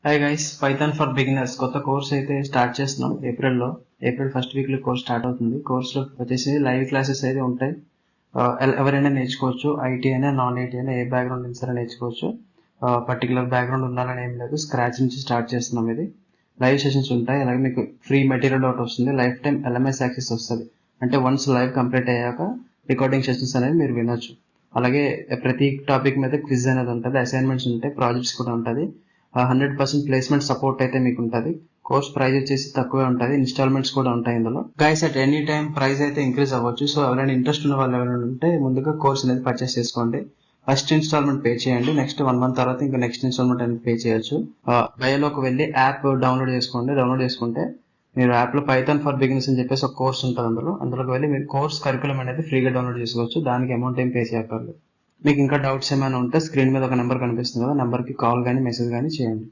Hi guys, Python for beginners కొత్త course అయితే start చేస్తున్నాం. ఏప్రిల్ ఫస్ట్ వీక్ లో కోర్స్ స్టార్ట్ అవుతుంది. కోర్స్ లో వచ్చేసి లైవ్ క్లాసెస్ అయితే ఉంటాయి. ఎవరైనా నేర్చుకోవచ్చు. ఐటీ అయినా నాన్ ఐటీ అయినా ఏ బ్యాక్గ్రౌండ్ నుంచి సరే నేర్చుకోవచ్చు. పర్టికులర్ బ్యాక్గ్రౌండ్ ఉండాలని ఏం లేదు. స్క్రాచ్ నుంచి స్టార్ట్ చేస్తున్నాం. ఇది లైవ్ సెషన్స్ ఉంటాయి. అలాగే మీకు ఫ్రీ మెటీరియల్ అవుట్ వస్తుంది. లైఫ్ టైం ఎల్ఎంఎస్ యాక్సెస్ వస్తుంది. అంటే వన్స్ లైవ్ కంప్లీట్ అయ్యాక రికార్డింగ్ సెషన్స్ అనేది మీరు వినొచ్చు. అలాగే ప్రతి టాపిక్ మీద క్విజ్ అనేది ఉంటుంది, అసైన్మెంట్స్ ఉంటాయి, ప్రాజెక్ట్స్ కూడా ఉంటుంది. 100% ప్లేస్మెంట్ సపోర్ట్ అయితే మీకు ఉంటుంది. కోర్స్ ప్రైస్ వచ్చేసి తక్కువే ఉంటుంది. ఇన్స్టాల్మెంట్స్ కూడా ఉంటాయి ఇందులో. Guys, at any time price అయితే ఇంక్రీజ్ అవ్వచ్చు. సో ఎవరైనా ఇంట్రెస్ట్ ఉన్న వాళ్ళు ఎవరైనా ఉంటే ముందుగా కోర్స్ అనేది పర్చేస్ చేసుకోండి. ఫస్ట్ ఇన్స్టాల్మెంట్ పే చేయండి. నెక్స్ట్ 1 month తర్వాత ఇంకా నెక్స్ట్ ఇన్స్టాల్మెంట్ అనేది పే చేయొచ్చు. బయోలోకి వెళ్ళి యాప్ డౌన్లోడ్ చేసుకోండి. డౌన్లోడ్ చేసుకుంటే మీరు యాప్ లో పైథాన్ ఫర్ బిగినర్స్ అని చెప్పేసి ఒక కోర్స్ ఉంటుంది. అందులోకి వెళ్ళి మీరు కోర్స్ కరికులం అనేది ఫ్రీగా డౌన్లోడ్ చేసుకోవచ్చు. దానికి అమౌంట్ ఏం పే చేయక్కర్లేదు. మీకు ఇంకా డౌట్స్ ఏమైనా ఉంటే స్క్రీన్ మీద ఒక నెంబర్ కనిపిస్తుంది కదా, నెంబర్కి కాల్ కానీ మెసేజ్ కానీ చేయండి.